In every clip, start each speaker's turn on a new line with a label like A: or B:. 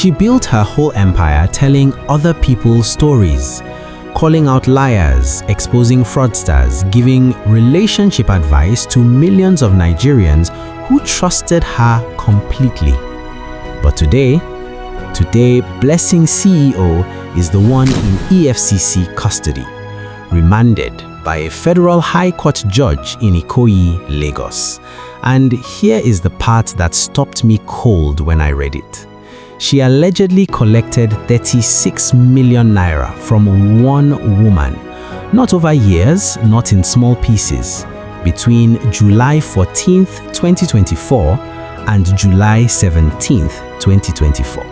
A: She built her whole empire telling other people's stories, calling out liars, exposing fraudsters, giving relationship advice to millions of Nigerians who trusted her completely. But today, Blessing CEO is the one in EFCC custody, remanded by a federal high court judge in Ikoyi, Lagos. And here is the part that stopped me cold when I read it. She allegedly collected 36 million naira from one woman, not over years, not in small pieces, between July 14th, 2024 and July 17th, 2024.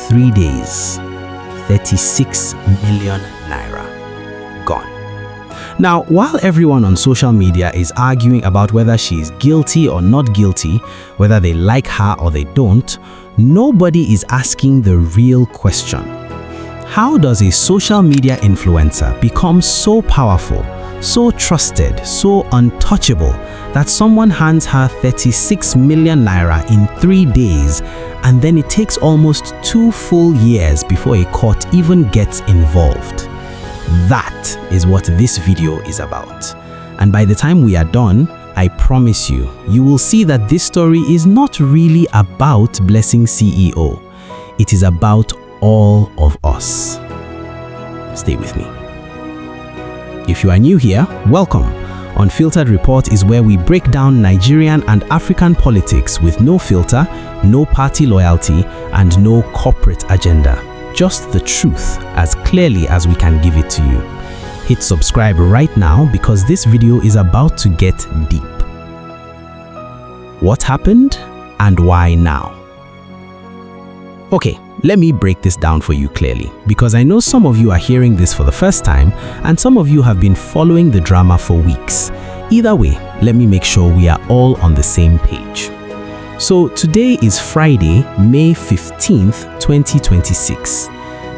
A: 3 days, 36 million naira gone. Now, while everyone on social media is arguing about whether she is guilty or not guilty, whether they like her or they don't, nobody is asking the real question. How does a social media influencer become so powerful, so trusted, so untouchable that someone hands her 36 million naira in 3 days, and then it takes almost 2 full years before a court even gets involved? That is what this video is about. And by the time we are done, I promise you, you will see that this story is not really about Blessing CEO. It is about all of us. Stay with me. If you are new here, welcome. Unfiltered Report is where we break down Nigerian and African politics with no filter, no party loyalty, and no corporate agenda. Just the truth, as clearly as we can give it to you. Hit subscribe right now because this video is about to get deep. What happened and why now? Okay, let me break this down for you clearly, because I know some of you are hearing this for the first time and some of you have been following the drama for weeks. Either way, let me make sure we are all on the same page. So today is Friday, May 15th, 2026.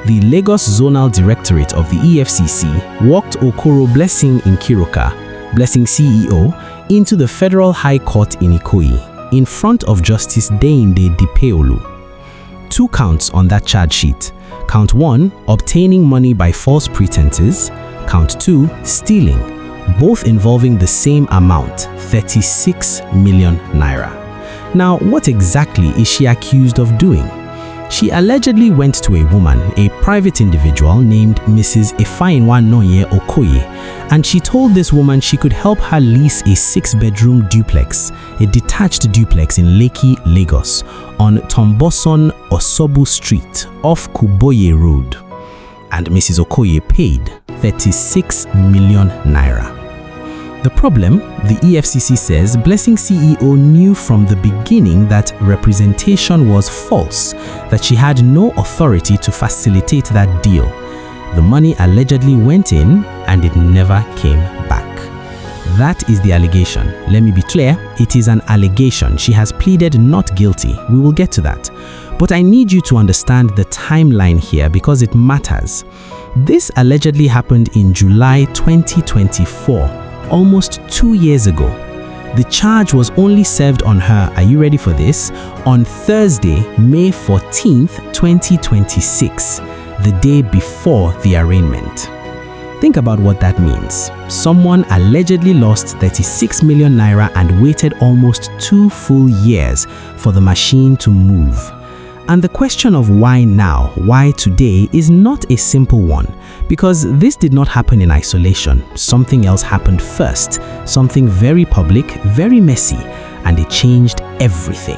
A: The Lagos Zonal Directorate of the EFCC walked Okoro Blessing Nkiruka, Blessing CEO, into the Federal High Court in Ikoyi, in front of Justice Deinde Dipeolu. 2 counts on that charge sheet. Count 1, obtaining money by false pretenses. Count 2, stealing, both involving the same amount, 36 million naira. Now, what exactly is she accused of doing? She allegedly went to a woman, a private individual named Mrs. Ifeanyi Noye Okoye, and she told this woman she could help her lease a 6-bedroom duplex, a detached duplex in Lekki, Lagos, on Tomboson Osobu Street off Kuboye Road. And Mrs. Okoye paid 36 million naira. The problem, the EFCC says, Blessing CEO knew from the beginning that representation was false, that she had no authority to facilitate that deal. The money allegedly went in and it never came back. That is the allegation. Let me be clear, it is an allegation. She has pleaded not guilty. We will get to that. But I need you to understand the timeline here because it matters. This allegedly happened in July 2024. Almost 2 years ago. The charge was only served on her, are you ready for this? On Thursday, May 14th, 2026, the day before the arraignment. Think about what that means. Someone allegedly lost 36 million naira and waited almost 2 full years for the machine to move. And the question of why now, why today, is not a simple one, because this did not happen in isolation. Something else happened first, something very public, very messy, and it changed everything.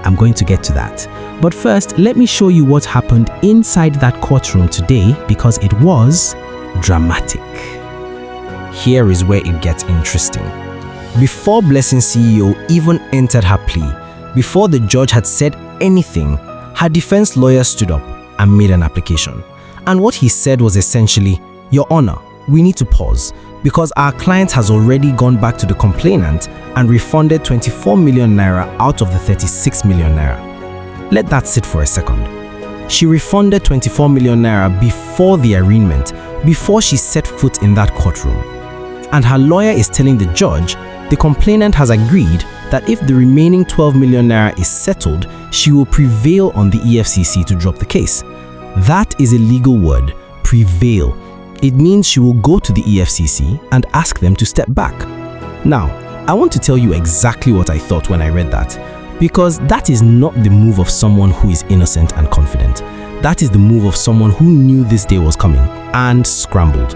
A: I'm going to get to that. But first, let me show you what happened inside that courtroom today, because it was dramatic. Here is where it gets interesting. Before Blessing CEO even entered her plea, before the judge had said anything, her defense lawyer stood up and made an application. And what he said was essentially, Your Honor, we need to pause because our client has already gone back to the complainant and refunded 24 million naira out of the 36 million naira. Let that sit for a second. She refunded 24 million naira before the arraignment, before she set foot in that courtroom. And her lawyer is telling the judge the complainant has agreed that if the remaining 12 million naira is settled, she will prevail on the EFCC to drop the case. That is a legal word, prevail. It means she will go to the EFCC and ask them to step back. Now, I want to tell you exactly what I thought when I read that, because that is not the move of someone who is innocent and confident. That is the move of someone who knew this day was coming and scrambled.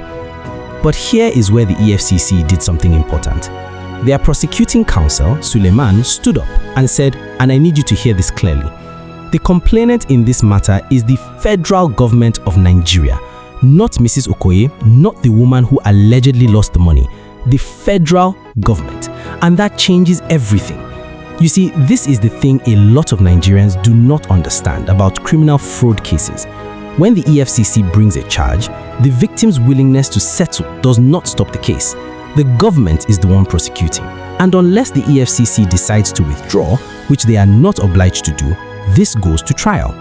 A: But here is where the EFCC did something important. Their prosecuting counsel, Suleiman, stood up and said, and I need you to hear this clearly, the complainant in this matter is the federal government of Nigeria, not Mrs. Okoye, not the woman who allegedly lost the money, the federal government. And that changes everything. You see, this is the thing a lot of Nigerians do not understand about criminal fraud cases. When the EFCC brings a charge, the victim's willingness to settle does not stop the case. The government is the one prosecuting. And unless the EFCC decides to withdraw, which they are not obliged to do, this goes to trial.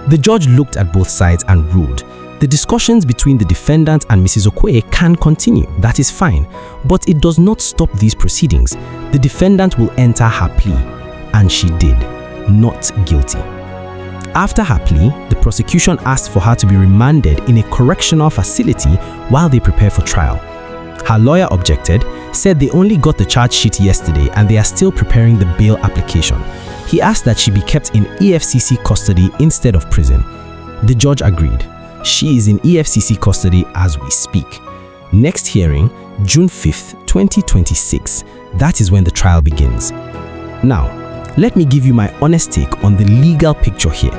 A: The judge looked at both sides and ruled. The discussions between the defendant and Mrs. Okoye can continue, that is fine, but it does not stop these proceedings. The defendant will enter her plea, and she did, not guilty. After her plea, the prosecution asked for her to be remanded in a correctional facility while they prepare for trial. Her lawyer objected, said they only got the charge sheet yesterday and they are still preparing the bail application. He asked that she be kept in EFCC custody instead of prison. The judge agreed. She is in EFCC custody as we speak. Next hearing, June 5th, 2026. That is when the trial begins. Now, let me give you my honest take on the legal picture here.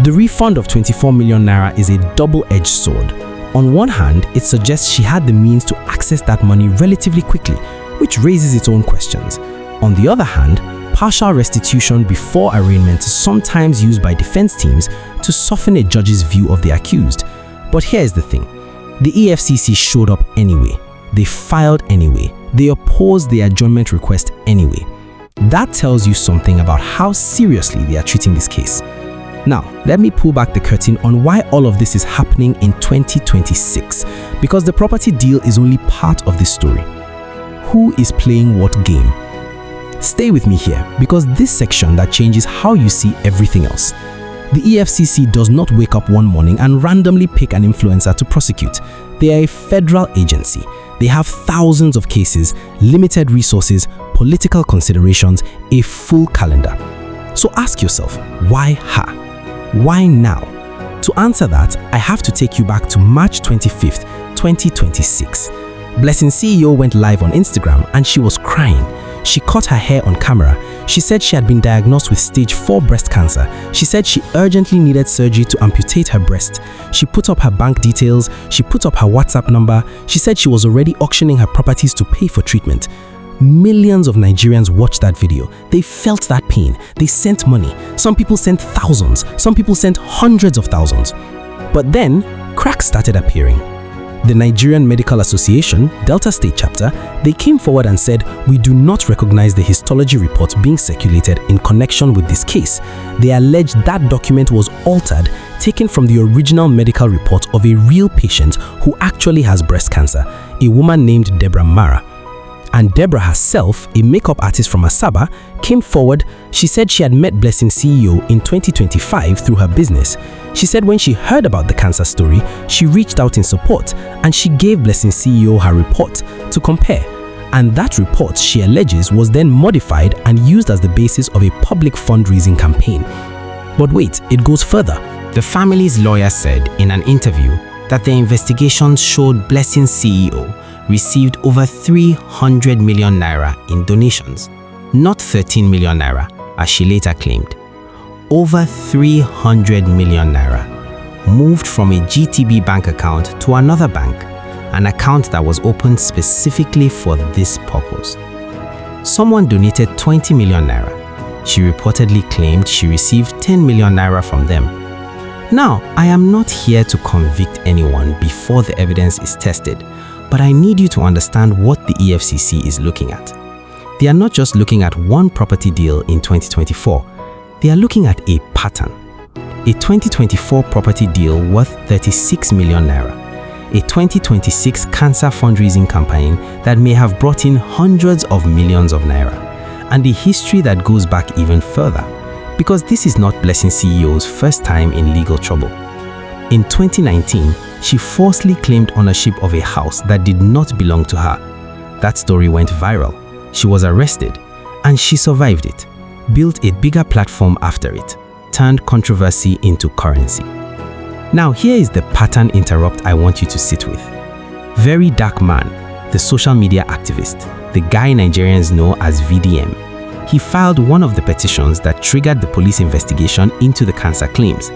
A: The refund of 24 million naira is a double-edged sword. On one hand, it suggests she had the means to access that money relatively quickly, which raises its own questions. On the other hand, partial restitution before arraignment is sometimes used by defense teams to soften a judge's view of the accused. But here's the thing. The EFCC showed up anyway. They filed anyway. They opposed the adjournment request anyway. That tells you something about how seriously they are treating this case. Now, let me pull back the curtain on why all of this is happening in 2026, because the property deal is only part of this story. Who is playing what game? Stay with me here, because this section that changes how you see everything else. The EFCC does not wake up one morning and randomly pick an influencer to prosecute. They are a federal agency. They have thousands of cases, limited resources, political considerations, a full calendar. So ask yourself, why her? Why now? To answer that, I have to take you back to March 25th, 2026. Blessing CEO went live on Instagram and she was crying. She cut her hair on camera. She said she had been diagnosed with stage 4 breast cancer. She said she urgently needed surgery to amputate her breast. She put up her bank details. She put up her WhatsApp number. She said she was already auctioning her properties to pay for treatment. Millions of Nigerians watched that video. They felt that pain. They sent money. Some people sent thousands. Some people sent hundreds of thousands. But then, cracks started appearing. The Nigerian Medical Association, Delta State Chapter, they came forward and said, we do not recognize the histology report being circulated in connection with this case. They alleged that document was altered, taken from the original medical report of a real patient who actually has breast cancer, a woman named Deborah Mara. And Deborah herself, a makeup artist from Asaba, came forward. She said she had met Blessing CEO in 2025 through her business. She said when she heard about the cancer story, she reached out in support and she gave Blessing CEO her report to compare. And that report, she alleges, was then modified and used as the basis of a public fundraising campaign. But wait, it goes further. The family's lawyer said in an interview that the investigations showed Blessing CEO received over 300 million naira in donations, not 13 million naira, as she later claimed. Over 300 million naira moved from a GTB bank account to another bank, an account that was opened specifically for this purpose. Someone donated 20 million naira. She reportedly claimed she received 10 million naira from them. Now, I am not here to convict anyone before the evidence is tested, but I need you to understand what the EFCC is looking at. They are not just looking at one property deal in 2024. They are looking at a pattern. A 2024 property deal worth 36 million naira. A 2026 cancer fundraising campaign that may have brought in hundreds of millions of naira. and a history that goes back even further, because this is not Blessing CEO's first time in legal trouble. In 2019, she falsely claimed ownership of a house that did not belong to her. That story went viral. She was arrested, and she survived it, built a bigger platform after it, turned controversy into currency. Now here is the pattern interrupt I want you to sit with. Very Dark Man, the social media activist, the guy Nigerians know as VDM, he filed one of the petitions that triggered the police investigation into the cancer claims.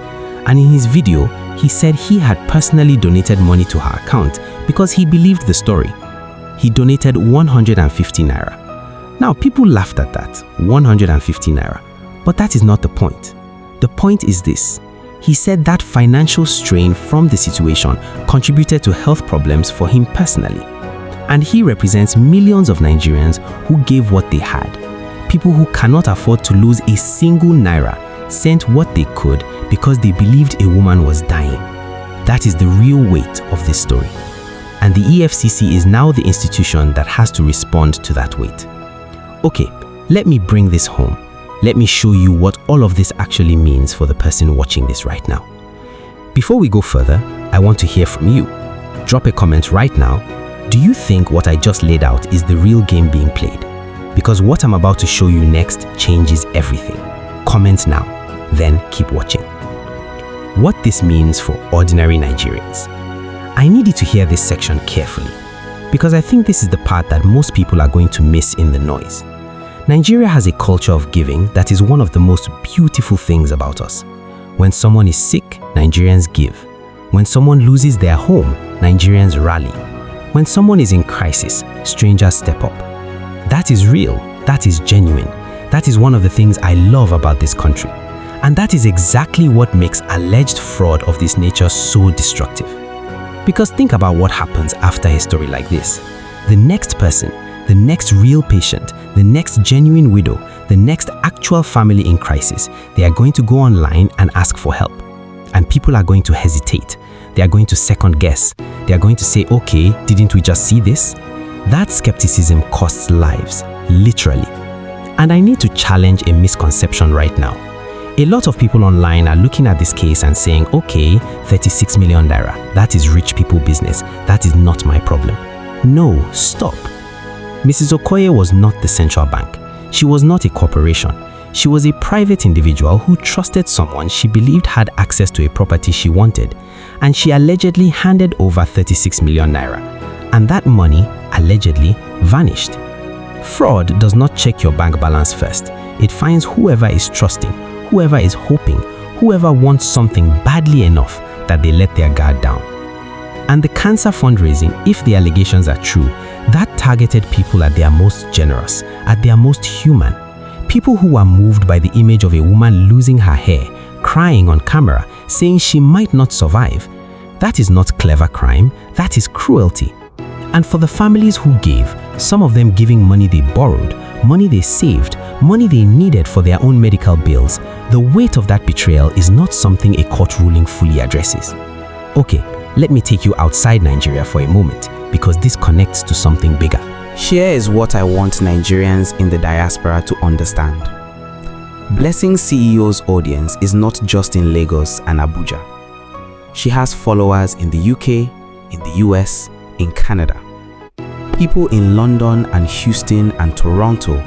A: And in his video, he said he had personally donated money to her account because he believed the story. He donated 150 naira. Now, people laughed at that, 150 naira. But that is not the point. The point is this. He said that financial strain from the situation contributed to health problems for him personally. And he represents millions of Nigerians who gave what they had. People who cannot afford to lose a single naira sent what they could because they believed a woman was dying. That is the real weight of this story. And the EFCC is now the institution that has to respond to that weight. Okay, let me bring this home. Let me show you what all of this actually means for the person watching this right now. Before we go further, I want to hear from you. Drop a comment right now. Do you think what I just laid out is the real game being played? Because what I'm about to show you next changes everything. Comment now, then keep watching. What this means for ordinary Nigerians. I need you to hear this section carefully, because I think this is the part that most people are going to miss in the noise. Nigeria has a culture of giving that is one of the most beautiful things about us. When someone is sick, Nigerians give. When someone loses their home, Nigerians rally. When someone is in crisis, strangers step up. That is real, that is genuine. That is one of the things I love about this country. And that is exactly what makes alleged fraud of this nature so destructive. Because think about what happens after a story like this. The next person, the next real patient, the next genuine widow, the next actual family in crisis, they are going to go online and ask for help. And people are going to hesitate. They are going to second guess. They are going to say, okay, didn't we just see this? That skepticism costs lives, literally. And I need to challenge a misconception right now. A lot of people online are looking at this case and saying, okay, 36 million naira, that is rich people business. That is not my problem. No, stop. Mrs. Okoye was not the central bank. She was not a corporation. She was a private individual who trusted someone she believed had access to a property she wanted, and she allegedly handed over 36 million naira. And that money, allegedly, vanished. Fraud does not check your bank balance first. It finds whoever is trusting, whoever is hoping, whoever wants something badly enough that they let their guard down. And the cancer fundraising, if the allegations are true, that targeted people at their most generous, at their most human. People who are moved by the image of a woman losing her hair, crying on camera, saying she might not survive. That is not clever crime, that is cruelty. And for the families who gave, some of them giving money they borrowed, money they saved, money they needed for their own medical bills, the weight of that betrayal is not something a court ruling fully addresses. Okay, let me take you outside Nigeria for a moment, because this connects to something bigger.
B: Here is what I want Nigerians in the diaspora to understand. Blessing CEO's audience is not just in Lagos and Abuja. She has followers in the UK, in the US, in Canada. People in London and Houston and Toronto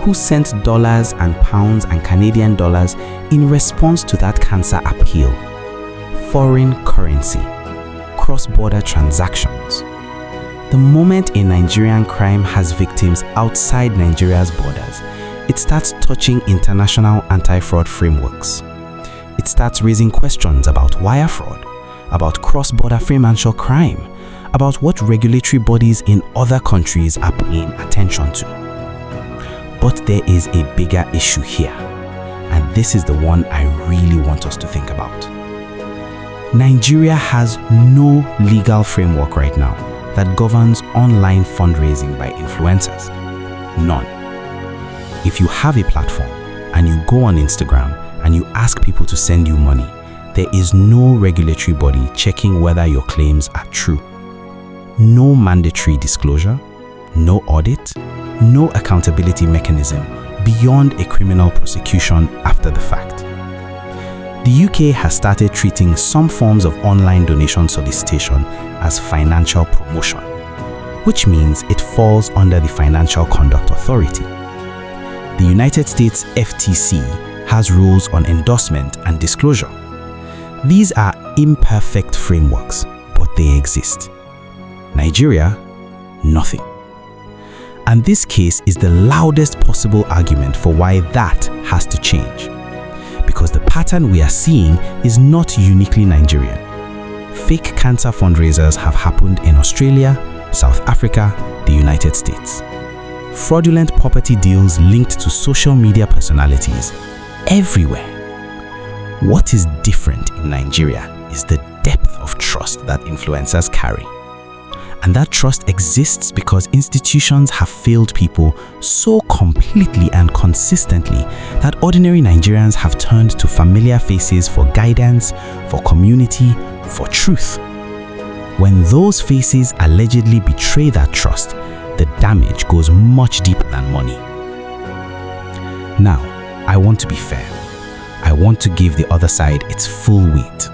B: who sent dollars and pounds and Canadian dollars in response to that cancer appeal. Foreign currency, cross-border transactions. The moment a Nigerian crime has victims outside Nigeria's borders, it starts touching international anti-fraud frameworks. It starts raising questions about wire fraud, about cross-border financial crime, about what regulatory bodies in other countries are paying attention to. But there is a bigger issue here, and this is the one I really want us to think about. Nigeria has no legal framework right now that governs online fundraising by influencers. None. If you have a platform and you go on Instagram and you ask people to send you money, there is no regulatory body checking whether your claims are true. No mandatory disclosure, no audit, no accountability mechanism
A: beyond a criminal prosecution after the fact. The UK has started treating some forms of online donation solicitation as financial promotion, which means it falls under the Financial Conduct Authority. The United States EFCC has rules on endorsement and disclosure. These are imperfect frameworks, but they exist. Nigeria, nothing. And this case is the loudest possible argument for why that has to change. Because the pattern we are seeing is not uniquely Nigerian. Fake cancer fundraisers have happened in Australia, South Africa, the United States. Fraudulent property deals linked to social media personalities everywhere. What is different in Nigeria is the depth of trust that influencers carry. And that trust exists because institutions have failed people so completely and consistently that ordinary Nigerians have turned to familiar faces for guidance, for community, for truth. When those faces allegedly betray that trust, the damage goes much deeper than money. Now, I want to be fair. I want to give the other side its full weight,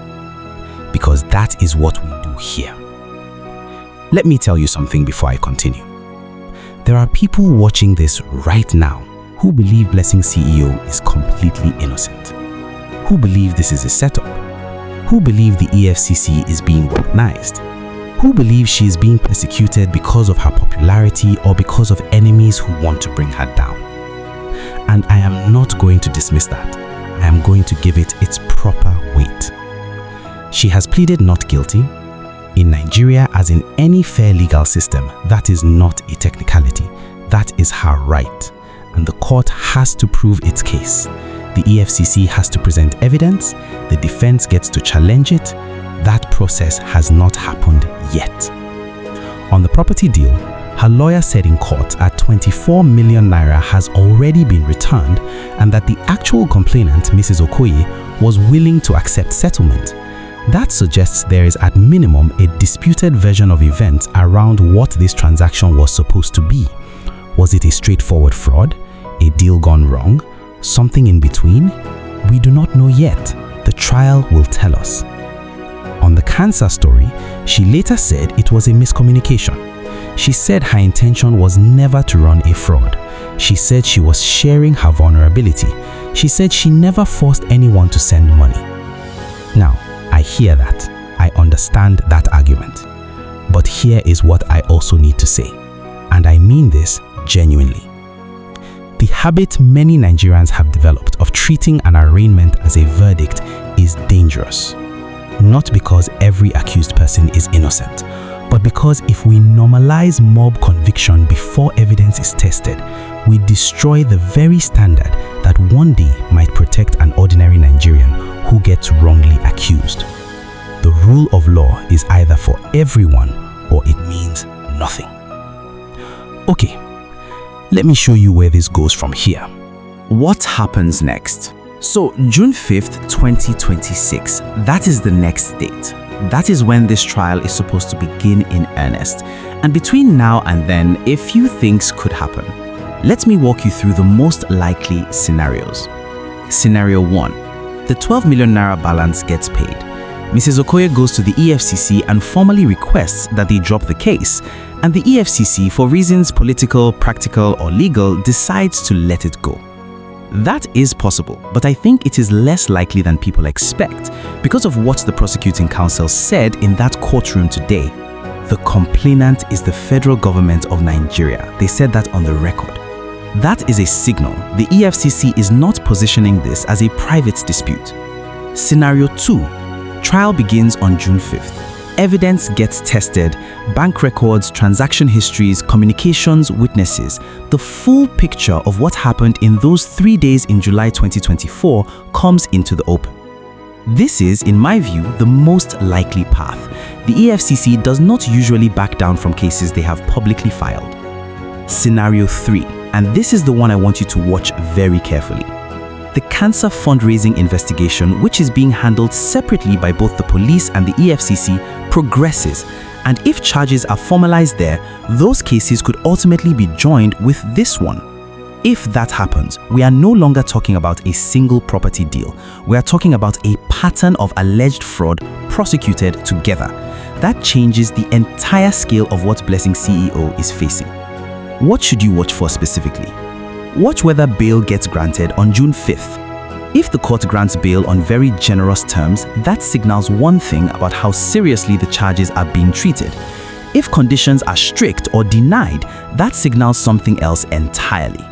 A: because that is what we do here. Let me tell you something before I continue. There are people watching this right now who believe Blessing CEO is completely innocent, who believe this is a setup, who believe the EFCC is being weaponized, who believe she is being persecuted because of her popularity or because of enemies who want to bring her down. And I am not going to dismiss that. I am going to give it its proper weight. She has pleaded not guilty. In Nigeria, as in any fair legal system, that is not a technicality. That is her right. And the court has to prove its case. The EFCC has to present evidence. The defense gets to challenge it. That process has not happened yet. On the property deal, her lawyer said in court that 24 million naira has already been returned and that the actual complainant, Mrs. Okoye, was willing to accept settlement. That suggests there is at minimum a disputed version of events around what this transaction was supposed to be. Was it a straightforward fraud? A deal gone wrong? Something in between? We do not know yet. The trial will tell us. On the cancer story, she later said it was a miscommunication. She said her intention was never to run a fraud. She said she was sharing her vulnerability. She said she never forced anyone to send money. Now, I hear that. I understand that argument. But here is what I also need to say, and I mean this genuinely. The habit many Nigerians have developed of treating an arraignment as a verdict is dangerous. Not because every accused person is innocent, but because if we normalize mob conviction before evidence is tested, we destroy the very standard that one day might protect an ordinary Nigerian who gets wrongly accused. The rule of law is either for everyone or it means nothing. Okay, let me show you where this goes from here. What happens next? So, June 5th, 2026, that is the next date. That is when this trial is supposed to begin in earnest. And between now and then, a few things could happen. Let me walk you through the most likely scenarios. Scenario 1. The 12 million naira balance gets paid. Mrs. Okoye goes to the EFCC and formally requests that they drop the case. And the EFCC, for reasons political, practical, or legal, decides to let it go. That is possible, but I think it is less likely than people expect because of what the prosecuting counsel said in that courtroom today. The complainant is the federal government of Nigeria. They said that on the record. That is a signal. The EFCC is not positioning this as a private dispute. Scenario 2. Trial begins on June 5th. Evidence gets tested, bank records, transaction histories, communications, witnesses. The full picture of what happened in those 3 days in July 2024 comes into the open. This is, in my view, the most likely path. The EFCC does not usually back down from cases they have publicly filed. Scenario 3, and this is the one I want you to watch very carefully. The cancer fundraising investigation, which is being handled separately by both the police and the EFCC, progresses, and if charges are formalized there, those cases could ultimately be joined with this one. If that happens, we are no longer talking about a single property deal. We are talking about a pattern of alleged fraud prosecuted together. That changes the entire scale of what Blessing CEO is facing. What should you watch for specifically? Watch whether bail gets granted on June 5th. If the court grants bail on very generous terms, that signals one thing about how seriously the charges are being treated. If conditions are strict or denied, that signals something else entirely.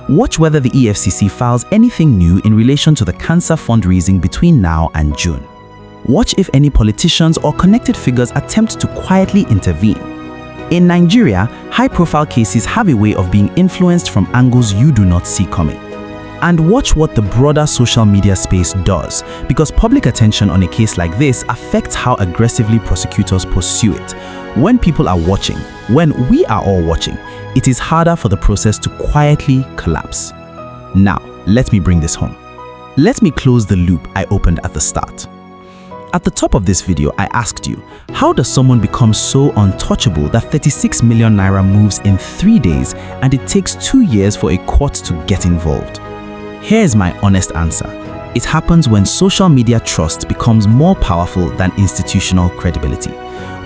A: Watch whether the EFCC files anything new in relation to the cancer fundraising between now and June. Watch if any politicians or connected figures attempt to quietly intervene. In Nigeria, high-profile cases have a way of being influenced from angles you do not see coming. And watch what the broader social media space does, because public attention on a case like this affects how aggressively prosecutors pursue it. When people are watching, when we are all watching, it is harder for the process to quietly collapse. Now, let me bring this home. Let me close the loop I opened at the start. At the top of this video, I asked you, how does someone become so untouchable that 36 million naira moves in 3 days and it takes 2 years for a court to get involved? Here's my honest answer. It happens when social media trust becomes more powerful than institutional credibility.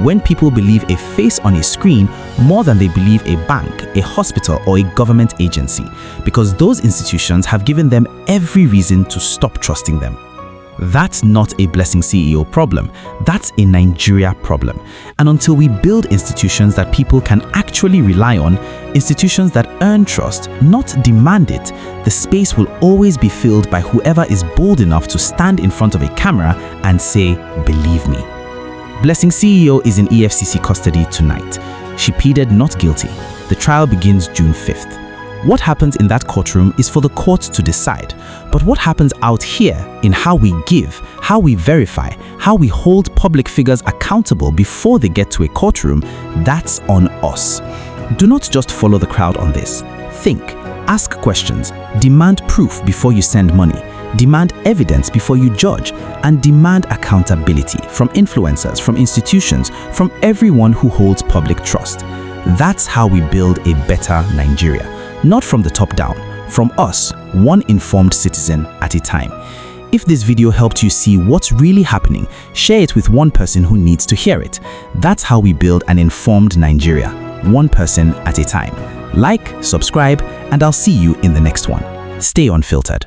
A: When people believe a face on a screen more than they believe a bank, a hospital, or a government agency, because those institutions have given them every reason to stop trusting them. That's not a Blessing CEO problem, that's a Nigeria problem. And until we build institutions that people can actually rely on, institutions that earn trust, not demand it, the space will always be filled by whoever is bold enough to stand in front of a camera and say, "Believe me." Blessing CEO is in EFCC custody tonight. She pleaded not guilty. The trial begins June 5th. What happens in that courtroom is for the court to decide. But what happens out here in how we give, how we verify, how we hold public figures accountable before they get to a courtroom, that's on us. Do not just follow the crowd on this. Think, ask questions, demand proof before you send money, demand evidence before you judge, and demand accountability from influencers, from institutions, from everyone who holds public trust. That's how we build a better Nigeria. Not from the top down, from us, one informed citizen at a time. If this video helped you see what's really happening, share it with one person who needs to hear it. That's how we build an informed Nigeria, one person at a time. Like, subscribe, and I'll see you in the next one. Stay unfiltered.